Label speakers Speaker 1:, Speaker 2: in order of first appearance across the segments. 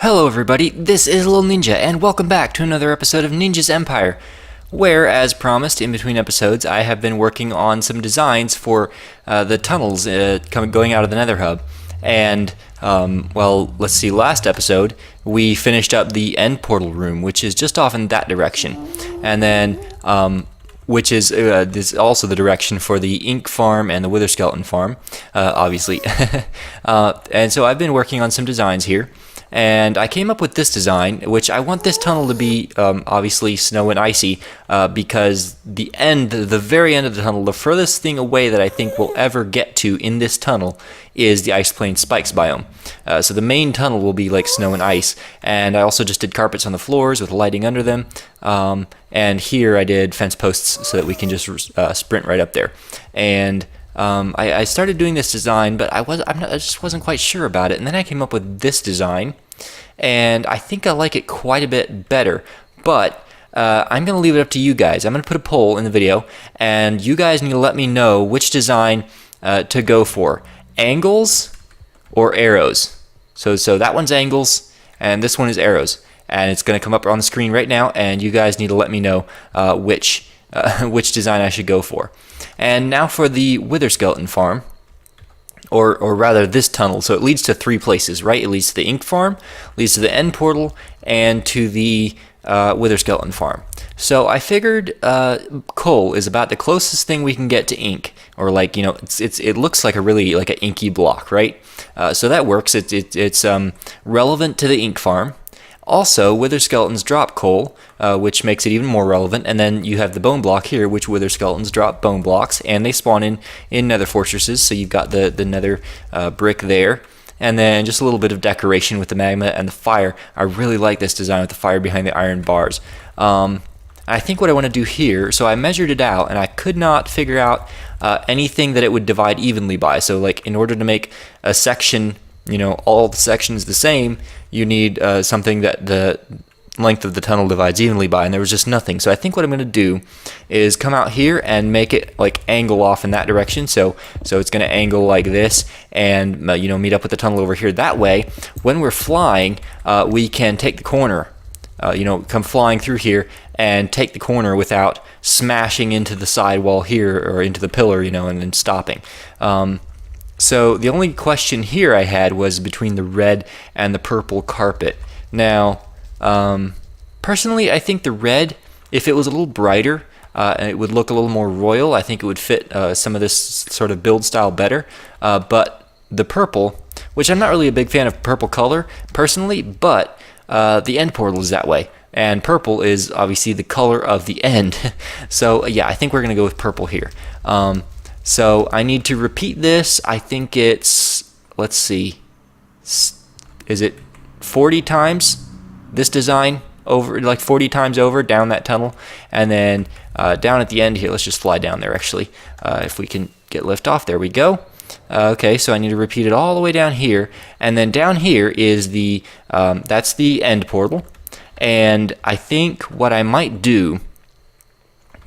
Speaker 1: Hello everybody, this is Little Ninja, and welcome back to another episode of Ninja's Empire, where, as promised, in between episodes, I have been working on some designs for the tunnels going out of the Nether hub. And, well, let's see, last episode, we finished up the end portal room, which is just off in that direction. And then, which is this also the direction for the ink farm and the wither skeleton farm, obviously. And so I've been working on some designs here. And I came up with this design, which I want this tunnel to be obviously snow and icy, because the very end of the tunnel, the furthest thing away that I think we'll ever get to in this tunnel is the Ice Plain Spikes biome. So the main tunnel will be like snow and ice, and I also just did carpets on the floors with lighting under them, and here I did fence posts so that we can just sprint right up there. And I started doing this design, but I just wasn't quite sure about it, and then I came up with this design, and I think I like it quite a bit better, but I'm going to leave it up to you guys. I'm going to put a poll in the video, and you guys need to let me know which design to go for, angles or arrows. So that one's angles, and this one is arrows, and it's going to come up on the screen right now, and you guys need to let me know which design I should go for. And now for the wither skeleton farm, or rather this tunnel. So it leads to three places, right? It leads to the ink farm, leads to the end portal, and to the wither skeleton farm. So I figured coal is about the closest thing we can get to ink, or like, you know, it looks like a really like an inky block, right? So that works. It's relevant to the ink farm. Also, wither skeletons drop coal, which makes it even more relevant, and then you have the bone block here, which wither skeletons drop bone blocks, and they spawn in nether fortresses, so you've got the nether brick there, and then just a little bit of decoration with the magma and the fire. I really like this design with the fire behind the iron bars. I think what I want to do here, so I measured it out, and I could not figure out anything that it would divide evenly by. So like in order to make a section, you know, all the sections the same, you need something that the length of the tunnel divides evenly by, and there was just nothing. So I think what I'm going to do is come out here and make it like angle off in that direction. So it's going to angle like this, and you know, meet up with the tunnel over here. That way, when we're flying, we can take the corner. You know, come flying through here and take the corner without smashing into the sidewall here or into the pillar, you know, and then stopping. So the only question here I had was between the red and the purple carpet. Now, personally, I think the red, if it was a little brighter, it would look a little more royal. I think it would fit some of this sort of build style better. But the purple, which I'm not really a big fan of purple color personally, but the end portal is that way. And purple is obviously the color of the end. So yeah, I think we're going to go with purple here. So I need to repeat this. I think it's, let's see, is it 40 times this design over, like 40 times over down that tunnel, and then down at the end here, let's just fly down there actually, if we can get lift off. There we go. Okay, so I need to repeat it all the way down here, and then down here is the, that's the end portal, and I think what I might do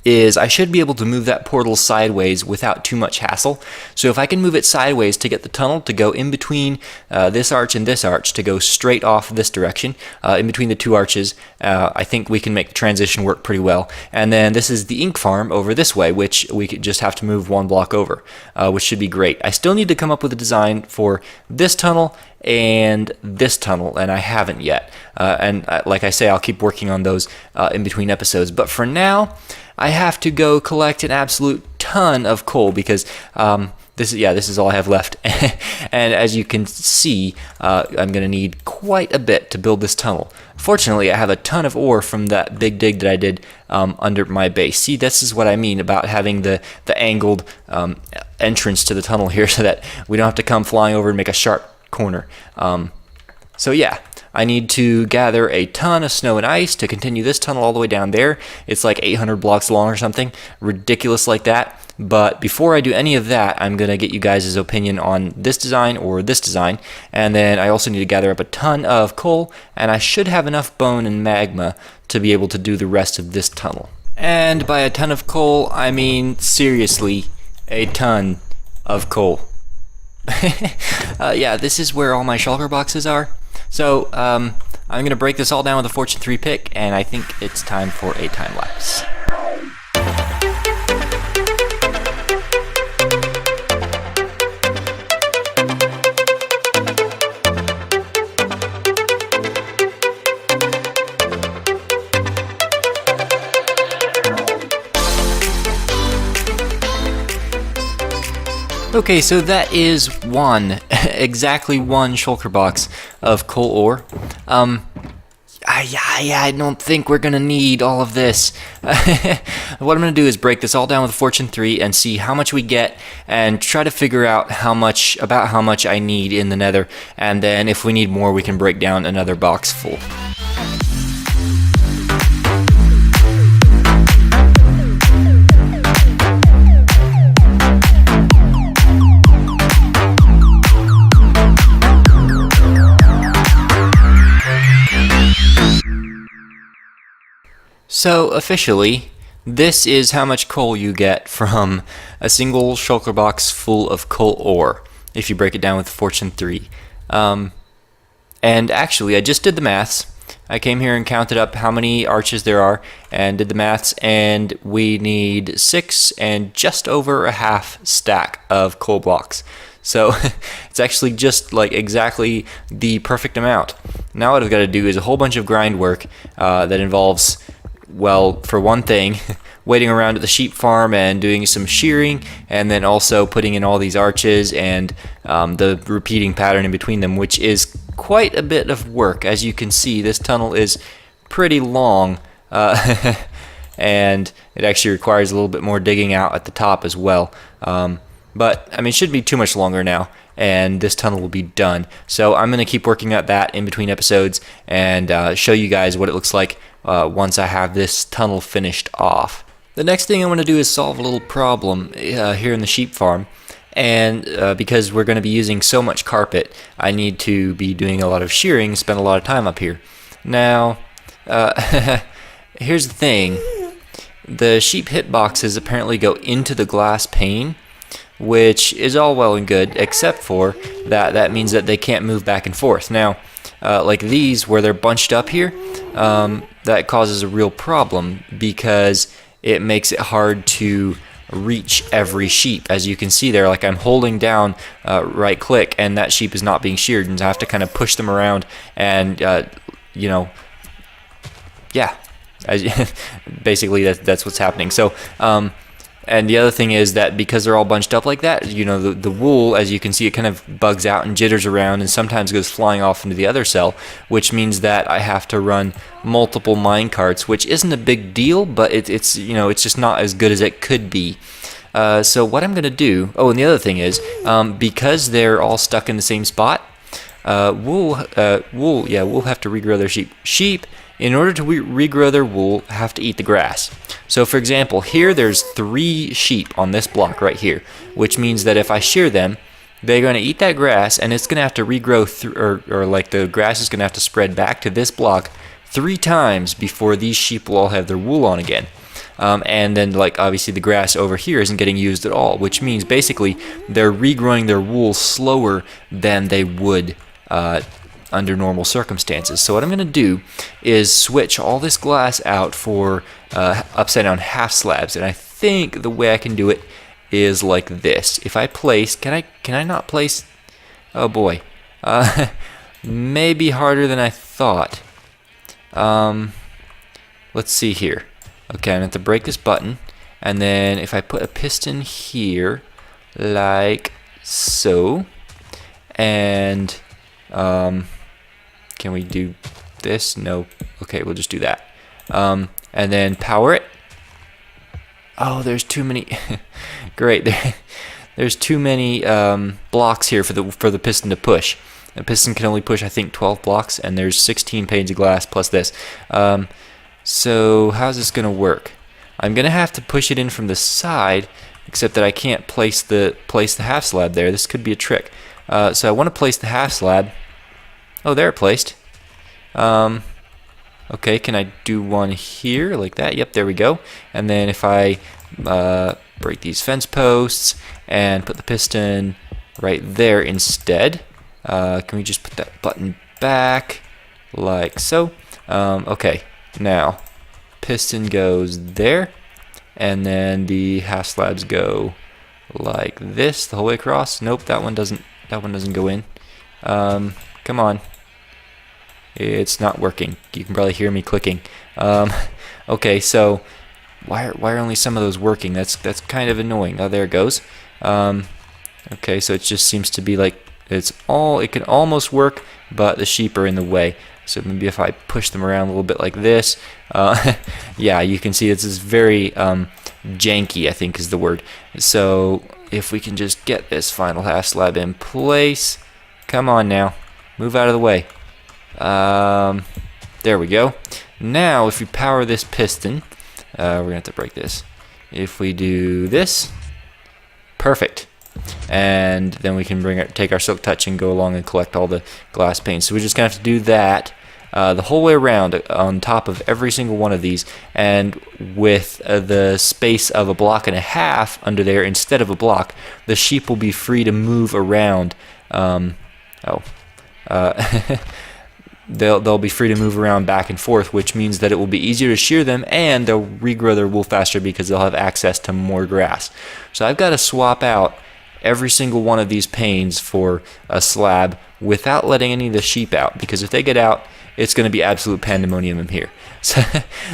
Speaker 1: is I should be able to move that portal sideways without too much hassle. So if I can move it sideways to get the tunnel to go in between this arch and this arch, to go straight off this direction, in between the two arches, I think we can make the transition work pretty well. And then this is the ink farm over this way, which we could just have to move one block over, which should be great. I still need to come up with a design for this tunnel and this tunnel, and I haven't yet. And like I say, I'll keep working on those in between episodes. But for now, I have to go collect an absolute ton of coal, because this is all I have left. And as you can see, I'm going to need quite a bit to build this tunnel. Fortunately, I have a ton of ore from that big dig that I did under my base. See, this is what I mean about having the angled entrance to the tunnel here, so that we don't have to come flying over and make a sharp corner. So yeah, I need to gather a ton of snow and ice to continue this tunnel all the way down there. It's like 800 blocks long or something ridiculous like that. But before I do any of that, I'm going to get you guys' opinion on this design or this design. And then I also need to gather up a ton of coal, and I should have enough bone and magma to be able to do the rest of this tunnel. And by a ton of coal, I mean seriously a ton of coal. Yeah, this is where all my shulker boxes are. So I'm going to break this all down with a Fortune 3 pick, and I think it's time for a time lapse. Okay, so that is exactly one shulker box of coal ore. I don't think we're gonna need all of this. What I'm gonna do is break this all down with Fortune 3 and see how much we get, and try to figure out how much I need in the Nether, and then if we need more, we can break down another box full. So officially, this is how much coal you get from a single shulker box full of coal ore, if you break it down with Fortune 3. And actually, I just did the maths. I came here and counted up how many arches there are, and did the maths, and we need 6 and just over a half stack of coal blocks. So it's actually just like exactly the perfect amount. Now what I've got to do is a whole bunch of grind work that involves, well, for one thing, waiting around at the sheep farm and doing some shearing, and then also putting in all these arches and the repeating pattern in between them, which is quite a bit of work. As you can see, this tunnel is pretty long, and it actually requires a little bit more digging out at the top as well. But I mean, it shouldn't be too much longer now, and this tunnel will be done. So I'm going to keep working at that in between episodes and show you guys what it looks like once I have this tunnel finished off. The next thing I want to do is solve a little problem here in the sheep farm, and because we're going to be using so much carpet, I need to be doing a lot of shearing, spend a lot of time up here. Now, here's the thing. The sheep hitboxes apparently go into the glass pane, which is all well and good, except for that means that they can't move back and forth. Now, like these, where they're bunched up here, that causes a real problem because it makes it hard to reach every sheep. As you can see there, like I'm holding down right click, and that sheep is not being sheared, and I have to kind of push them around, and you know, yeah, basically that's what's happening. So and the other thing is that because they're all bunched up like that, you know, the wool, as you can see, it kind of bugs out and jitters around and sometimes goes flying off into the other cell, which means that I have to run multiple mine carts, which isn't a big deal, but it's you know, it's just not as good as it could be. So what I'm going to do, oh, and the other thing is, because they're all stuck in the same spot, we'll have to regrow their sheep. Sheep, in order to regrow their wool, have to eat the grass. So for example, here there's 3 sheep on this block right here, which means that if I shear them, they're going to eat that grass, and it's going to have to regrow or like the grass is going to have to spread back to this block 3 times before these sheep will all have their wool on again. And then, like, obviously the grass over here isn't getting used at all, which means basically they're regrowing their wool slower than they would under normal circumstances. So what I'm going to do is switch all this glass out for upside down half slabs, and I think the way I can do it is like this. If I place, can I not place? Oh boy, maybe harder than I thought. Let's see here. Okay, I'm going to have to break this button, and then if I put a piston here, like so, and can we do this? No. Okay, we'll just do that. And then power it. Oh, there's too many. Great. There's too many blocks here for the piston to push. The piston can only push, I think, 12 blocks, and there's 16 panes of glass plus this. So how's this gonna work? I'm gonna have to push it in from the side, except that I can't place the half slab there. This could be a trick. So I want to place the half slab. Oh, there it placed. Okay, can I do one here like that? Yep, there we go. And then if I break these fence posts and put the piston right there instead, can we just put that button back like so. Okay, now piston goes there, and then the half slabs go like this the whole way across. Nope, that one doesn't go in. Come on. It's not working. You can probably hear me clicking. Okay, so why are only some of those working? That's kind of annoying. Oh, there it goes. Okay, so it just seems to be like it can almost work, but the sheep are in the way. So maybe if I push them around a little bit like this, yeah, you can see this is very janky, I think is the word. So if we can just get this final half slab in place, come on now, move out of the way. There we go. Now if we power this piston, we're gonna have to break this. If we do this, perfect. And then we can take our silk touch and go along and collect all the glass panes. So we're just gonna have to do that the whole way around on top of every single one of these, and with the space of 1.5 blocks under there instead of a block, the sheep will be free to move around. They'll be free to move around back and forth, which means that it will be easier to shear them, and they'll regrow their wool faster because they'll have access to more grass. So I've got to swap out every single one of these panes for a slab without letting any of the sheep out, because if they get out, it's going to be absolute pandemonium in here.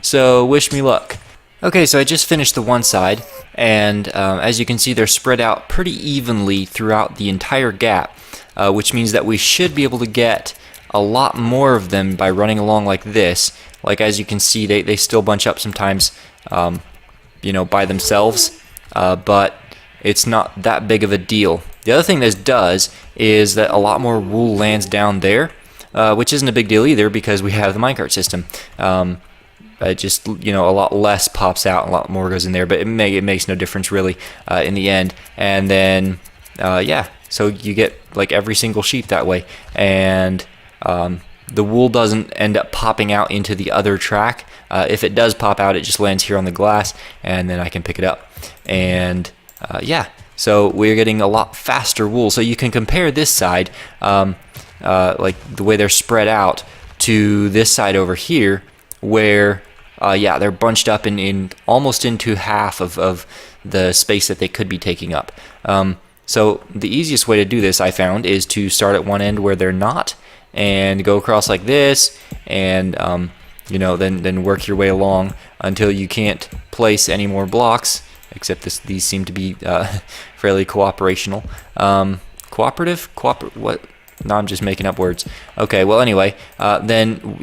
Speaker 1: So wish me luck. Okay, so I just finished the one side, and as you can see, they're spread out pretty evenly throughout the entire gap, which means that we should be able to get a lot more of them by running along like this. Like as you can see, they still bunch up sometimes, by themselves, but it's not that big of a deal. The other thing this does is that a lot more wool lands down there, which isn't a big deal either because we have the minecart system. Just a lot less pops out, and a lot more goes in there, but it makes no difference really in the end. And then yeah, so you get like every single sheep that way, and the wool doesn't end up popping out into the other track. If it does pop out, it just lands here on the glass, and then I can pick it up. And yeah, so we're getting a lot faster wool. So you can compare this side, like the way they're spread out, to this side over here, where yeah, they're bunched up in almost into half of the space that they could be taking up. So the easiest way to do this, I found, is to start at one end where they're not, and go across like this, and then work your way along until you can't place any more blocks, except these seem to be fairly cooperational. Cooperative? What? No, I'm just making up words. Okay, well anyway, then,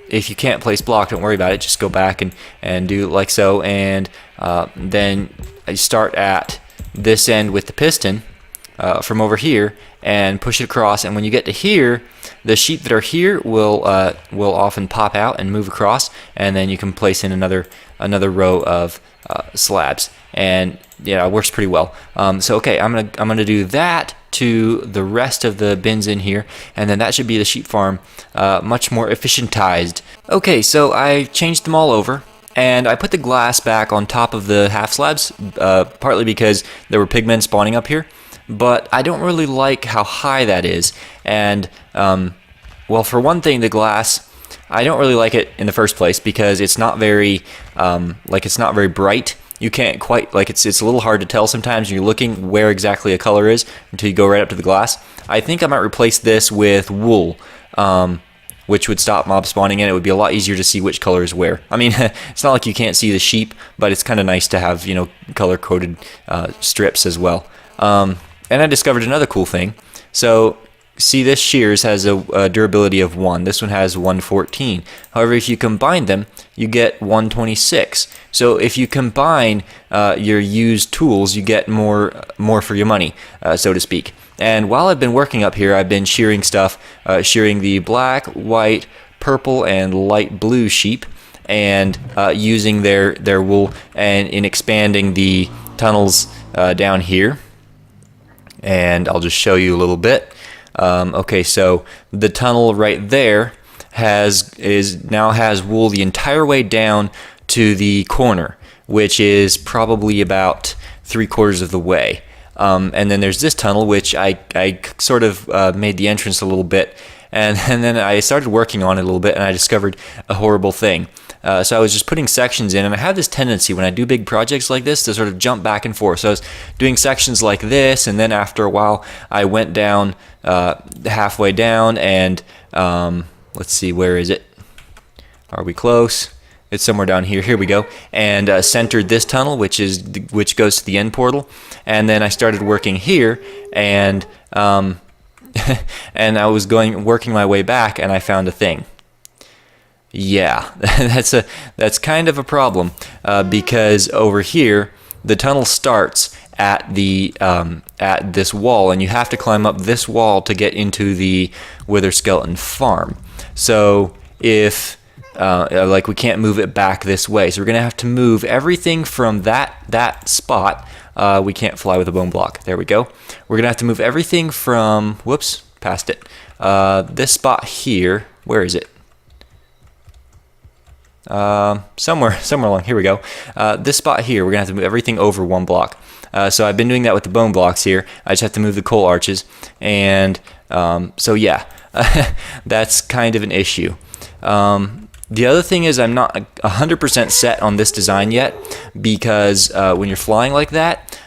Speaker 1: if you can't place block, don't worry about it, just go back and do like so, and then I start at this end with the piston from over here and push it across, and when you get to here, the sheep that are here will often pop out and move across, and then you can place in another row of slabs, and yeah, it works pretty well. So okay, I'm gonna do that to the rest of the bins in here, and then that should be the sheep farm much more efficientized. Okay, so I changed them all over, and I put the glass back on top of the half slabs, partly because there were pigmen spawning up here, but I don't really like how high that is. And well, for one thing, the glass, I don't really like it in the first place because it's not very it's not very bright. You can't quite, it's a little hard to tell sometimes when you're looking where exactly a color is until you go right up to the glass. I think I might replace this with wool, which would stop mob spawning, and it would be a lot easier to see which color is where. I mean, it's not like you can't see the sheep, but it's kind of nice to have, color-coded strips as well. And I discovered another cool thing. So, see, this shears has a durability of 1. This one has 114. However, if you combine them, you get 126. So if you combine your used tools, you get more for your money, so to speak. And while I've been working up here, I've been shearing stuff, shearing the black, white, purple, and light blue sheep, and using their wool and in expanding the tunnels down here. And I'll just show you a little bit. Okay, so the tunnel right there now has wool the entire way down to the corner, which is probably about 3/4 of the way. And then there's this tunnel, which I sort of made the entrance a little bit and then I started working on it a little bit, and I discovered a horrible thing. So I was just putting sections in, and I have this tendency when I do big projects like this to sort of jump back and forth. So I was doing sections like this, and then after a while I went down halfway down, and let's see, where is it? Are we close? It's somewhere down here. Here we go. And centered this tunnel, which goes to the end portal. And then I started working here, and and I was working my way back, and I found a thing. Yeah, that's kind of a problem because over here the tunnel starts at this wall, and you have to climb up this wall to get into the Wither Skeleton farm. So if like we can't move it back this way, so we're gonna have to move everything from that spot. We can't fly with a bone block. There we go. We're gonna have to move everything from whoops, past it. This spot here. Where is it? Somewhere along here we go. This spot here, we're gonna have to move everything over one block. So I've been doing that with the bone blocks here. I just have to move the coal arches, and so yeah, that's kind of an issue. The other thing is I'm not 100% set on this design yet, because when you're flying like that,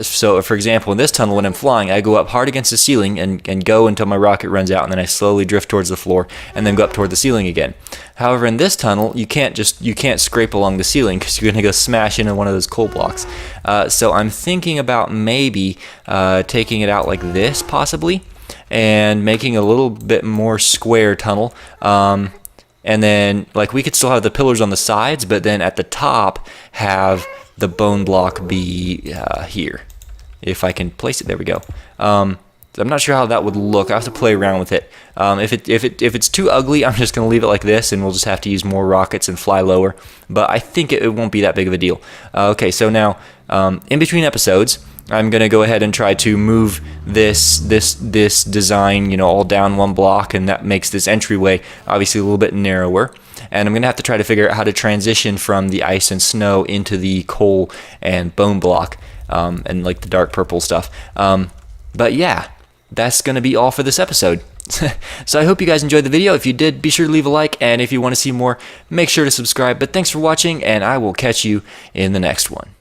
Speaker 1: so for example in this tunnel when I'm flying, I go up hard against the ceiling and go until my rocket runs out, and then I slowly drift towards the floor and then go up toward the ceiling again. However, in this tunnel you can't scrape along the ceiling because you're gonna go smash into one of those coal blocks. So I'm thinking about maybe taking it out like this possibly, and making a little bit more square tunnel. And then like we could still have the pillars on the sides, but then at the top have the bone block be here. If I can place it, there we go. I'm not sure how that would look. I have to play around with it. If it's too ugly, I'm just gonna leave it like this, and we'll just have to use more rockets and fly lower. But I think it won't be that big of a deal. Okay, so now in between episodes, I'm gonna go ahead and try to move this design, you know, all down one block, and that makes this entryway obviously a little bit narrower. And I'm gonna have to try to figure out how to transition from the ice and snow into the coal and bone block, and like the dark purple stuff. But yeah, that's gonna be all for this episode. So I hope you guys enjoyed the video. If you did, be sure to leave a like, and if you want to see more, make sure to subscribe. But thanks for watching, and I will catch you in the next one.